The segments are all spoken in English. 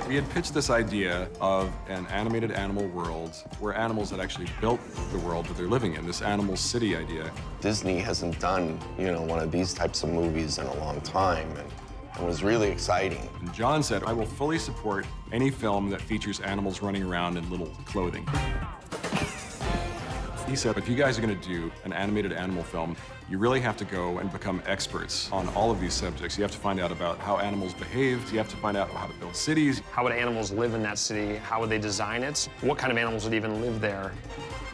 We had pitched this idea of an animated animal world where animals had actually built the world that they're living in, this animal city idea. Disney hasn't done, one of these types of movies in a long time, and it was really exciting. And John said, I will fully support any film that features animals running around in little clothing. He said, if you guys are going to do an animated animal film, you really have to go and become experts on all of these subjects. You have to find out about how animals behave. You have to find out how to build cities. How would animals live in that city? How would they design it? What kind of animals would even live there?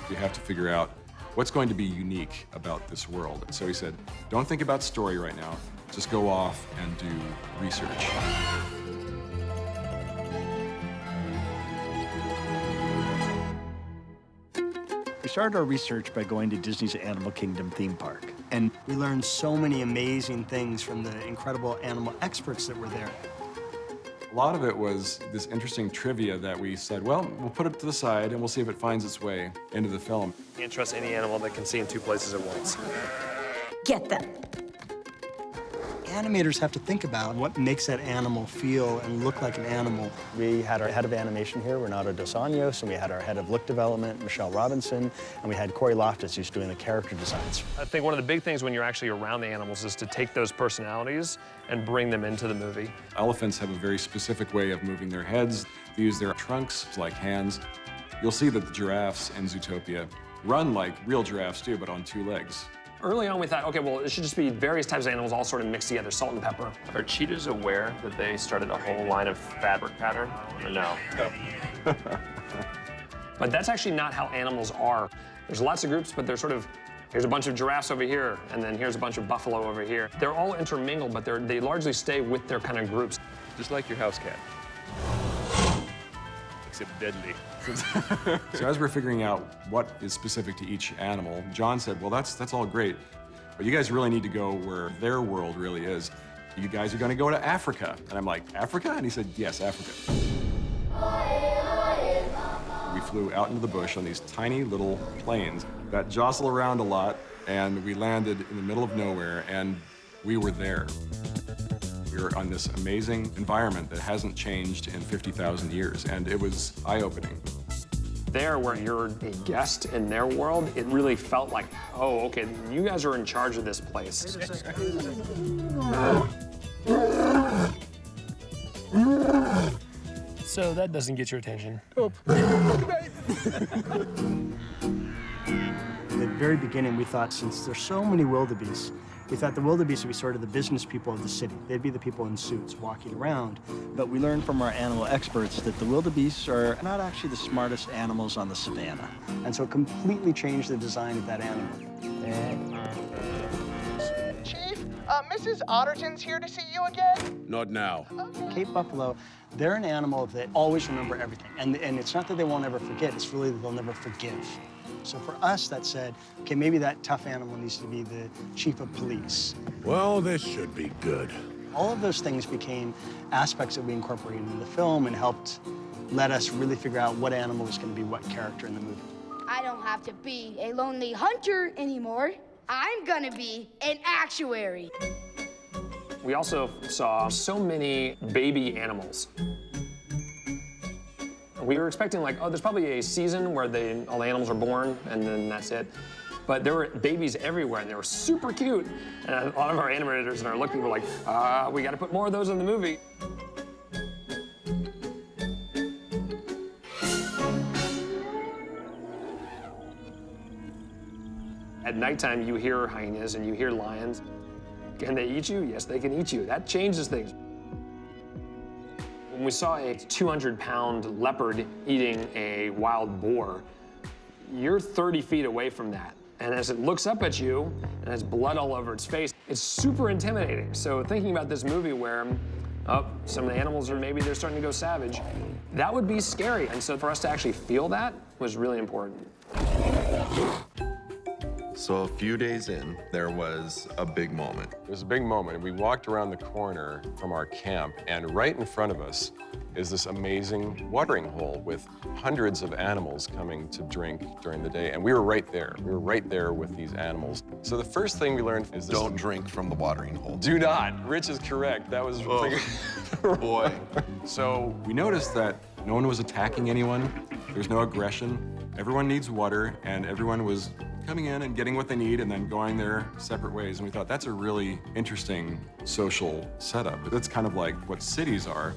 You have to figure out what's going to be unique about this world. So he said, don't think about story right now. Just go off and do research. We started our research by going to Disney's Animal Kingdom theme park. And we learned so many amazing things from the incredible animal experts that were there. A lot of it was this interesting trivia that we said, well, we'll put it to the side and we'll see if it finds its way into the film. You can't trust any animal that can see in two places at once. Get them. Animators have to think about what makes that animal feel and look like an animal. We had our head of animation here, Renato Dos Anjos, and we had our head of look development, Michelle Robinson, and we had Corey Loftus, who's doing the character designs. I think one of the big things when you're actually around the animals is to take those personalities and bring them into the movie. Elephants have a very specific way of moving their heads. They use their trunks like hands. You'll see that the giraffes in Zootopia run like real giraffes do, but on two legs. Early on, we thought, okay, well, it should just be various types of animals all sort of mixed together, salt and pepper. Are cheetahs aware that they started a whole line of fabric pattern, or no? But that's actually not how animals are. There's lots of groups, but they're sort of, here's a bunch of giraffes over here, and then here's a bunch of buffalo over here. They're all intermingled, but they largely stay with their kind of groups. Just like your house cat. Except deadly. So as we're figuring out what is specific to each animal, John said, well, that's all great, but you guys really need to go where their world really is. You guys are gonna go to Africa. And I'm like, Africa? And he said, yes, Africa. We flew out into the bush on these tiny little planes that jostle around a lot, and we landed in the middle of nowhere, and we were there. We were on this amazing environment that hasn't changed in 50,000 years, and it was eye-opening. There, where you're a guest in their world, it really felt like, oh, okay, you guys are in charge of this place. So that doesn't get your attention. Oh. At the very beginning, we thought, since there's so many wildebeests, we thought the wildebeest would be sort of the business people of the city. They'd be the people in suits walking around. But we learned from our animal experts that the wildebeests are not actually the smartest animals on the savannah. And so it completely changed the design of that animal. Chief, Mrs. Otterton's here to see you again. Not now. Cape buffalo, they're an animal that always remember everything. And it's not that they won't ever forget, it's really that they'll never forgive. So for us, that said, okay, maybe that tough animal needs to be the chief of police. Well, this should be good. All of those things became aspects that we incorporated into the film and helped let us really figure out what animal was going to be what character in the movie. I don't have to be a lonely hunter anymore. I'm gonna be an actuary. We also saw so many baby animals. We were expecting, like, oh, there's probably a season where all the animals are born, and then that's it. But there were babies everywhere, and they were super cute. And a lot of our animators and our look people were like, we got to put more of those in the movie. At nighttime, you hear hyenas and you hear lions. Can they eat you? Yes, they can eat you. That changes things. When we saw a 200-pound leopard eating a wild boar, you're 30 feet away from that. And as it looks up at you and has blood all over its face, it's super intimidating. So thinking about this movie where some of the animals maybe they're starting to go savage, that would be scary. And so for us to actually feel that was really important. So a few days in, there was a big moment. It was a big moment. We walked around the corner from our camp, and right in front of us is this amazing watering hole with hundreds of animals coming to drink during the day. And we were right there. We were right there with these animals. So the first thing we learned is this. Don't drink from the watering hole. Do not. Rich is correct. That was Boy. So we noticed that no one was attacking anyone. There's no aggression. Everyone needs water, and everyone was coming in and getting what they need and then going their separate ways. And we thought that's a really interesting social setup. That's kind of like what cities are,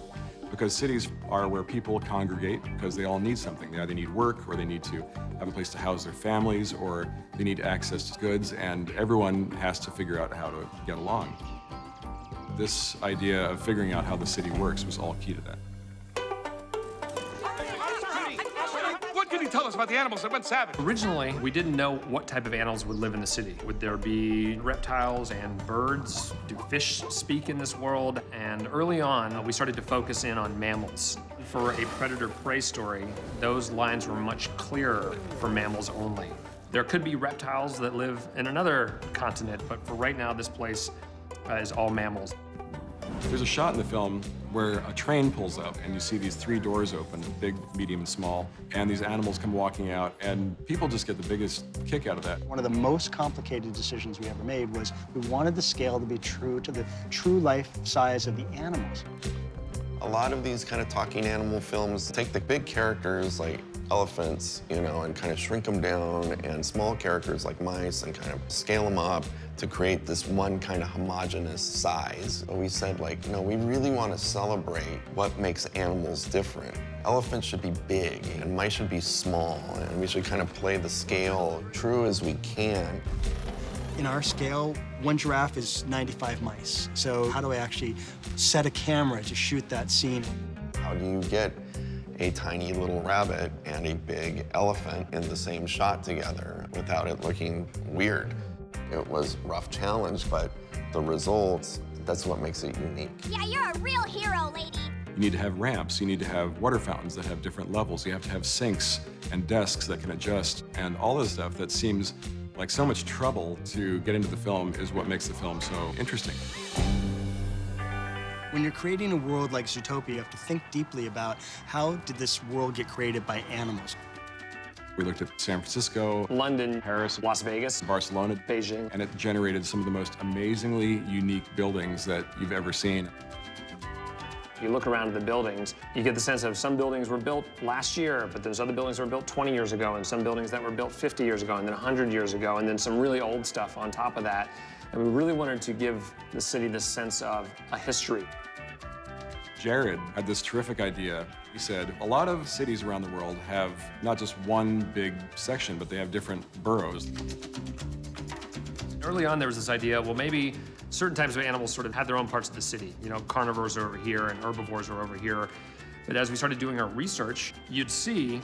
because cities are where people congregate because they all need something. They either need work, or they need to have a place to house their families, or they need access to goods, and everyone has to figure out how to get along. This idea of figuring out how the city works was all key to that. What can you tell us about the animals that went savage? Originally, we didn't know what type of animals would live in the city. Would there be reptiles and birds? Do fish speak in this world? And early on, we started to focus in on mammals. For a predator-prey story, those lines were much clearer for mammals only. There could be reptiles that live in another continent, but for right now, this place is all mammals. There's a shot in the film where a train pulls up and you see these 3 doors open, big, medium, and small, and these animals come walking out, and people just get the biggest kick out of that. One of the most complicated decisions we ever made was we wanted the scale to be true to the true life size of the animals. A lot of these kind of talking animal films take the big characters like elephants, you know, and kind of shrink them down, and small characters like mice and kind of scale them up to create this one kind of homogeneous size. But we said, like, no, we really want to celebrate what makes animals different. Elephants should be big and mice should be small, and we should kind of play the scale true as we can. In our scale, one giraffe is 95 mice. So how do I actually set a camera to shoot that scene? How do you get a tiny little rabbit and a big elephant in the same shot together without it looking weird? It was a rough challenge, but the results, that's what makes it unique. Yeah, you're a real hero, lady. You need to have ramps, you need to have water fountains that have different levels, you have to have sinks and desks that can adjust, and all this stuff that seems like so much trouble to get into the film is what makes the film so interesting. When you're creating a world like Zootopia, you have to think deeply about how did this world get created by animals. We looked at San Francisco, London, Paris, Las Vegas, Barcelona, Beijing. and it generated some of the most amazingly unique buildings that you've ever seen. If you look around at the buildings, you get the sense of some buildings were built last year, but there's other buildings that were built 20 years ago, and some buildings that were built 50 years ago, and then 100 years ago, and then some really old stuff on top of that. And we really wanted to give the city this sense of a history. Jared had this terrific idea. He said, a lot of cities around the world have not just one big section, but they have different boroughs. Early on, there was this idea, well, maybe certain types of animals sort of had their own parts of the city. You know, carnivores are over here and herbivores are over here. But as we started doing our research, you'd see it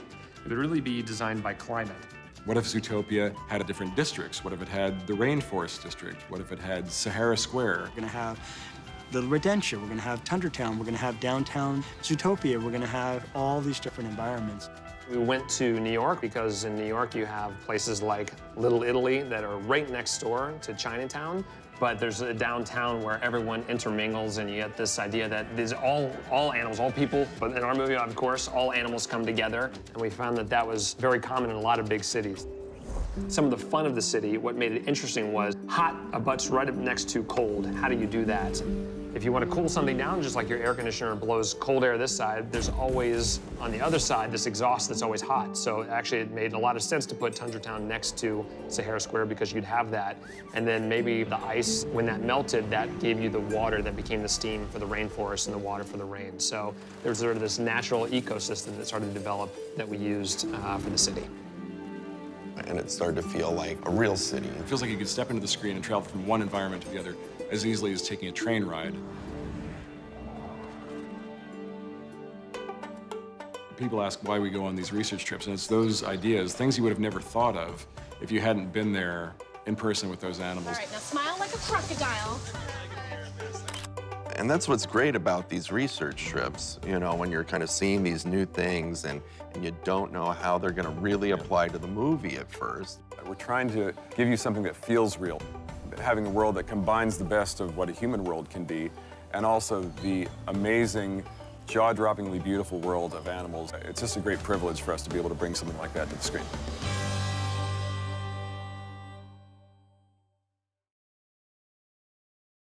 would really be designed by climate. What if Zootopia had different districts? What if it had the Rainforest District? What if it had Sahara Square? We're gonna have Little Rodentia, we're gonna have Tundra Town, we're gonna have downtown Zootopia, we're gonna have all these different environments. We went to New York because in New York you have places like Little Italy that are right next door to Chinatown, but there's a downtown where everyone intermingles and you get this idea that there's all animals, all people, but in our movie, of course, all animals come together, and we found that that was very common in a lot of big cities. Some of the fun of the city, what made it interesting was hot abuts right up next to cold. How do you do that? If you want to cool something down, just like your air conditioner blows cold air this side, there's always, on the other side, this exhaust that's always hot. So actually it made a lot of sense to put Tundra Town next to Sahara Square because you'd have that. And then maybe the ice, when that melted, that gave you the water that became the steam for the rainforest and the water for the rain. So there's sort of this natural ecosystem that started to develop that we used for the city. And it started to feel like a real city. It feels like you could step into the screen and travel from one environment to the other as easily as taking a train ride. People ask why we go on these research trips, and it's those ideas, things you would have never thought of if you hadn't been there in person with those animals. All right, now smile like a crocodile. And that's what's great about these research trips, you know, when you're kind of seeing these new things and you don't know how they're going to really apply to the movie at first. We're trying to give you something that feels real, having a world that combines the best of what a human world can be and also the amazing, jaw-droppingly beautiful world of animals. It's just a great privilege for us to be able to bring something like that to the screen.